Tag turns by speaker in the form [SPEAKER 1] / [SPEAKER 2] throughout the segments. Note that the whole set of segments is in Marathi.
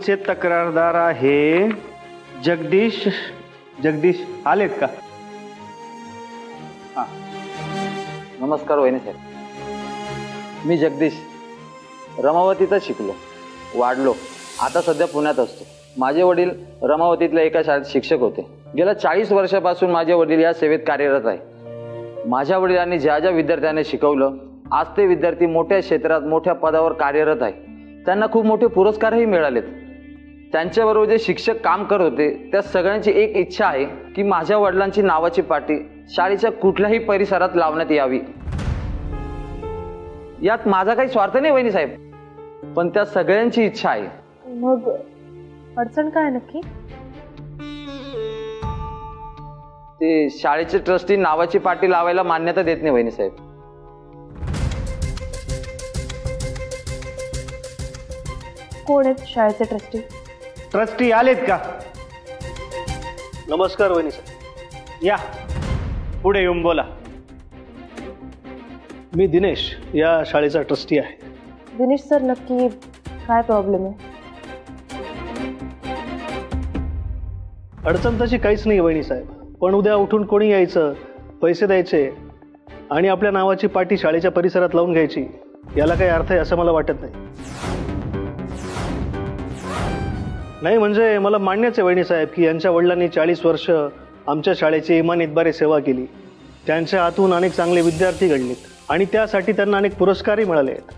[SPEAKER 1] पुढचे तक्रारदार आहे जगदीश. जगदीश आलेत का?
[SPEAKER 2] हां, नमस्कार वहिनी साहेब. मी जगदीश, रमावतीतच शिकलो, वाढलो, आता सध्या पुण्यात असतो. माझे वडील रमावतीतल्या एका शाळेत शिक्षक होते. गेल्या 40 वर्षापासून माझे वडील या सेवेत कार्यरत आहे. माझ्या वडिलांनी ज्या ज्या विद्यार्थ्यांना शिकवलं, आज ते विद्यार्थी मोठ्या क्षेत्रात मोठ्या पदावर कार्यरत आहे. त्यांना खूप मोठे पुरस्कारही मिळालेत. त्यांच्याबरोबर जे शिक्षक काम करत होते त्या सगळ्यांची एक इच्छा आहे की माझ्या वडिलांची नावाची पाटी शाळेच्या कुठल्याही परिसरात लावण्यात यावी. यात माझा काही स्वार्थ नाही वहिनी साहेब, पण त्या सगळ्यांची इच्छा आहे.
[SPEAKER 3] मग अडचण काय नक्की?
[SPEAKER 2] ते शाळेचे ट्रस्टी नावाची पाटी लावायला मान्यता देत नाही वहिनी साहेब.
[SPEAKER 3] कोण आहेत शाळेचे ट्रस्टी?
[SPEAKER 1] ट्रस्टी आलेत का? नमस्कार वहिनी साहेब, या पुढे येऊन बोला.
[SPEAKER 4] मी दिनेश, या शाळेचा ट्रस्टी आहे.
[SPEAKER 3] दिनेश सर, नक्की काय प्रॉब्लेम आहे?
[SPEAKER 4] अडचण तशी काहीच नाही वहिनी साहेब, पण उद्या उठून कोणी यायचं, पैसे द्यायचे आणि आपल्या नावाची पाटी शाळेच्या परिसरात लावून घ्यायची, याला काही अर्थ आहे असं मला वाटत नाही. नाही म्हणजे मला मान्यच आहे वहिनी साहेब की यांच्या वडिलांनी 40 वर्ष आमच्या शाळेची इमान इतबारे सेवा केली. त्यांच्या हातून अनेक चांगले विद्यार्थी घडलेत आणि त्यासाठी त्यांना अनेक पुरस्कारही मिळाले आहेत.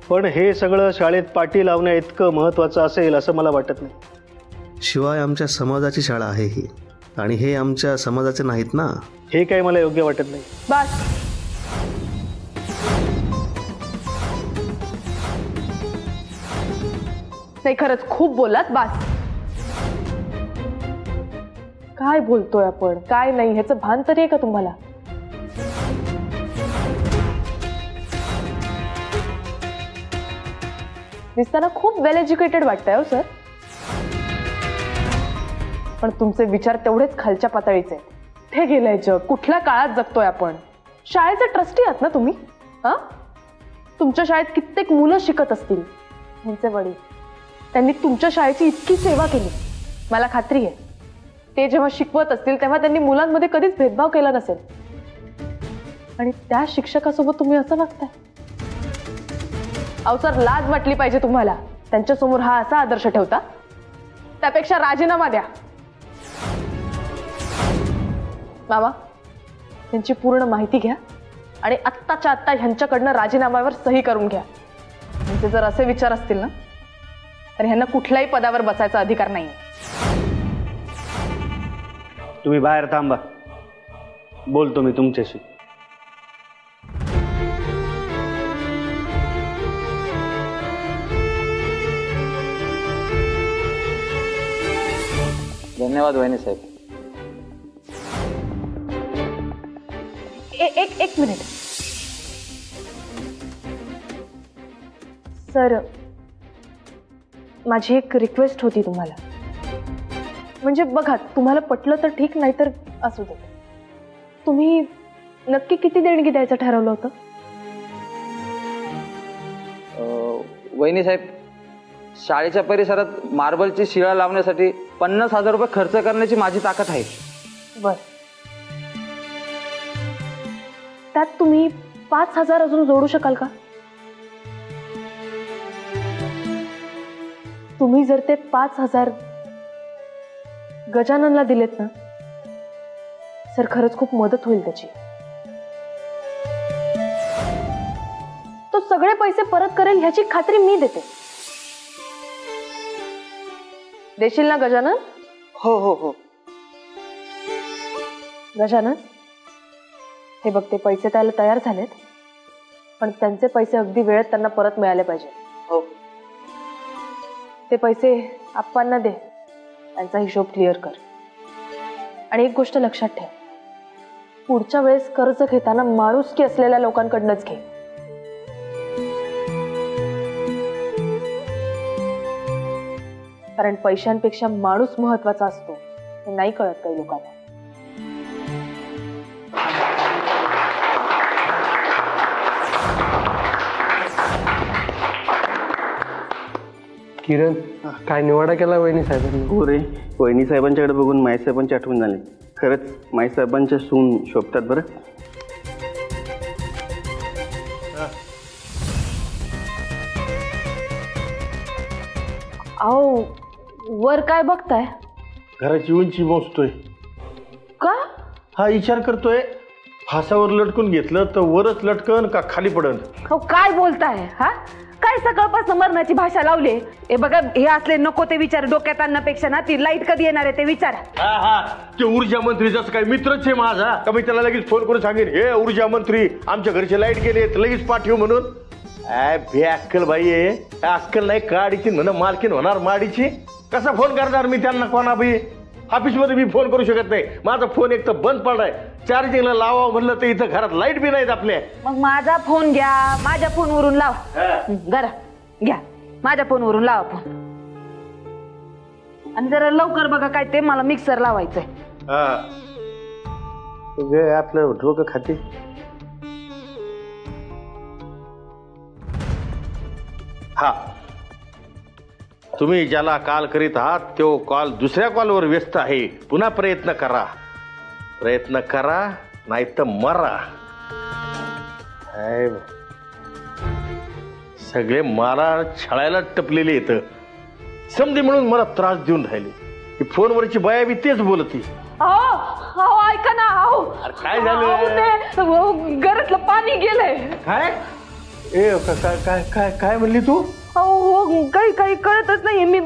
[SPEAKER 4] पण हे सगळं शाळेत पाटी लावण्या इतकं महत्त्वाचं असेल असं मला वाटत नाही.
[SPEAKER 5] शिवाय आमच्या समाजाची शाळा आहे ही, आणि हे आमच्या समाजाचे नाहीत ना.
[SPEAKER 4] हे काही मला योग्य वाटत नाही.
[SPEAKER 3] बस. नाही, खरंच खूप बोललात, बस. काय बोलतोय आपण, काय नाही, ह्याचं भान तरी आहे का तुम्हाला? दिसताना खूप वेल एज्युकेटेड वाटतंय हो सर, पण तुमचे विचार तेवढेच खालच्या पातळीचे. ते गेलंय जग, कुठल्या काळात जगतोय आपण? शाळेचे ट्रस्टी आहात ना तुम्ही? हा, तुमच्या शाळेत कित्येक मुलं शिकत असतील. त्यांचे वडील, त्यांनी तुमच्या शाळेची इतकी सेवा केली, मला खात्री आहे ते जेव्हा शिकवत असतील तेव्हा त्यांनी मुलांमध्ये कधीच भेदभाव केला नसेल. आणि त्या शिक्षकासोबत तुम्ही असं वागताय? अहो सर, लाज वाटली पाहिजे तुम्हाला. त्यांच्यासमोर हा असा आदर्श ठेवता? त्यापेक्षा राजीनामा द्या. मामा, त्यांची पूर्ण माहिती घ्या आणि आत्ताच्या आत्ता ह्यांच्याकडनं राजीनाम्यावर सही करून घ्या. म्हणजे जर असे विचार असतील ना तर ह्यांना कुठल्याही पदावर बसायचा अधिकार नाही.
[SPEAKER 1] तुम्ही बाहेर थांबा, बोलतो मी तुमच्याशी.
[SPEAKER 2] धन्यवाद वहिनी साहेब.
[SPEAKER 3] एक मिनिट सर, माझी एक रिक्वेस्ट होती तुम्हाला. म्हणजे बघा, तुम्हाला पटलं तर ठीक, नाही तर असू दे. तुम्ही नक्की किती देणगी द्यायचं ठरवलं होतं?
[SPEAKER 2] वहिनी साहेब, शाळेच्या परिसरात मार्बलची शिळा लावण्यासाठी 50,000 रुपये खर्च करण्याची माझी ताकद आहे.
[SPEAKER 3] बर, त्यात तुम्ही 5,000 अजून जोडू शकाल का? तुम्ही जर ते 5,000 गजाननला दिलेत ना सर, खरंच खूप मदत होईल त्याची. तो सगळे पैसे परत करेल ह्याची खात्री मी देते. देशील ना गजानन?
[SPEAKER 2] हो हो हो.
[SPEAKER 3] गजानन, हे बघ, ते पैसे द्यायला तयार झालेत, पण त्यांचे पैसे अगदी वेळेत त्यांना परत मिळाले पाहिजे.
[SPEAKER 2] हो.
[SPEAKER 3] ते पैसे आप्पांना दे, त्यांचा हिशोब क्लिअर कर. आणि एक गोष्ट लक्षात ठेव, पुढच्या वेळेस कर्ज घेताना माणुसकी असलेल्या लोकांकडनंच घे. कारण पैशांपेक्षा माणूस महत्वाचा असतो हे नाही कळत काही लोकांना.
[SPEAKER 6] किरण काय निवाडा केला वहिनी साहेबांनी?
[SPEAKER 1] हो रे, वहिनी साहेबांच्याकडे बघून माई साहेबांची आठवण झाली. खरंच माई साहेबांच्या सून शोभतात बरं.
[SPEAKER 3] अहो वर काय बघताय?
[SPEAKER 7] घराची उंची मोजतोय.
[SPEAKER 3] का?
[SPEAKER 7] हा विचार करतोय फासावर लटकून घेतलं तर वरच लटकन का खाली पडन.
[SPEAKER 3] अहो काय बोलताय? हा काय सकाळपासून मरणाची भाषा लावली? हे बघा, हे असले नको ते विचार डोक्यात आणण्यापेक्षा ना ती लाईट कधी येणार आहे ते विचारा.
[SPEAKER 7] हा हा, ते ऊर्जा मंत्री जसं काय मित्रच आहे माझा का मी त्याला लगेच फोन करून सांगेन, हे ऊर्जा मंत्री आमच्या घरचे लाईट गेले लगेच पाठव म्हणून. बे अक्कल बाई आहे, अक्कल नाही काडीची म्हणा मालकीन होणार माडीची. कसा फोन करणार मी त्यांना? कोणा बाई ऑफिसमध्ये मी फोन करू शकत नाही. माझा फोन एक तर बंद पडलाय, चार्जिंगला लावा म्हणलं तर इथं घरात लाईट बी नाहीत आपल्या.
[SPEAKER 3] मग माझा फोन घ्या, माझ्या फोनवरून लाव. जरा घ्या, माझ्या फोनवरून लावा फोन. आणि जरा लवकर बघा काय ते, मला मिक्सर लावायचंय.
[SPEAKER 7] आपलं डोकं खाते. हा, तुम्ही ज्याला कॉल करीत आहात तो कॉल दुसऱ्या कॉलवर व्यस्त आहे. पुन्हा प्रयत्न करा, प्रयत्न करा नाही तर मरा. सगळे मला छळायला टपलेले येतं समधी म्हणून मला त्रास देऊन राहिले. फोनवरची बाया बी तेच बोलती.
[SPEAKER 3] अहो ऐका ना, अहो
[SPEAKER 7] काय झालं?
[SPEAKER 3] घरातलं पाणी गेलंय.
[SPEAKER 7] काय काय काय काय म्हणली तू?
[SPEAKER 3] हो काही काही कळतच नाही. मी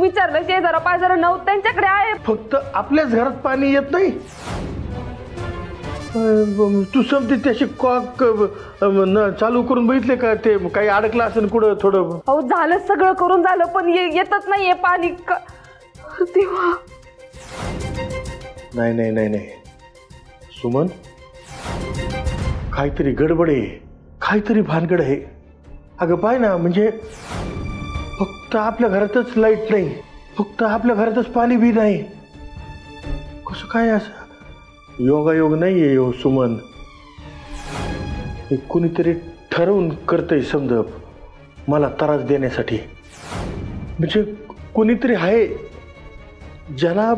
[SPEAKER 3] विचारलं शेजारा पाजारा नव त्यांच्याकडे आहे.
[SPEAKER 7] फक्त आपल्याच घरात पाणी येत नाही? तू समती त्याशी कॉक चालू करून बघितले का? ते काही अडकलं असेल कुठं थोडं?
[SPEAKER 3] अहो झालं, सगळं करून झालं पण येतच नाहीये पाणी. तेव्हा
[SPEAKER 7] नाही नाही नाही नाही सुमन, काहीतरी गडबड आहे, काहीतरी भानगड आहे. अगं पाय ना, म्हणजे फक्त आपल्या घरातच लाईट नाही, फक्त आपल्या घरातच पाणी बी नाही. कसं काय असं? योगायोग नाही आहे हो सुमन. कुणीतरी ठरवून करतंय समजा मला त्रास देण्यासाठी. म्हणजे कुणीतरी आहे ज्याला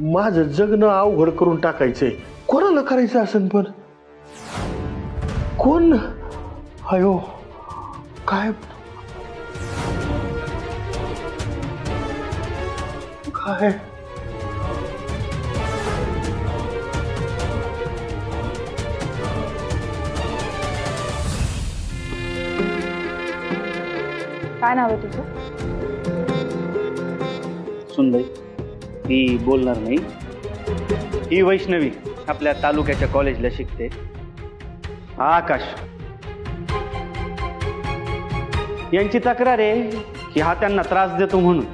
[SPEAKER 7] माझं जगणं अवघड करून टाकायचंय. कोणाला करायचं असेल पण? कोण? अयो काय काय
[SPEAKER 3] काय नाव आहे तुझं?
[SPEAKER 1] सुनबाई, मी बोलणार नाही. ही वैष्णवी आपल्या तालुक्याच्या कॉलेजला शिकते. हा आकाश. यांची तक्रार आहे की हा त्यांना त्रास देतो म्हणून.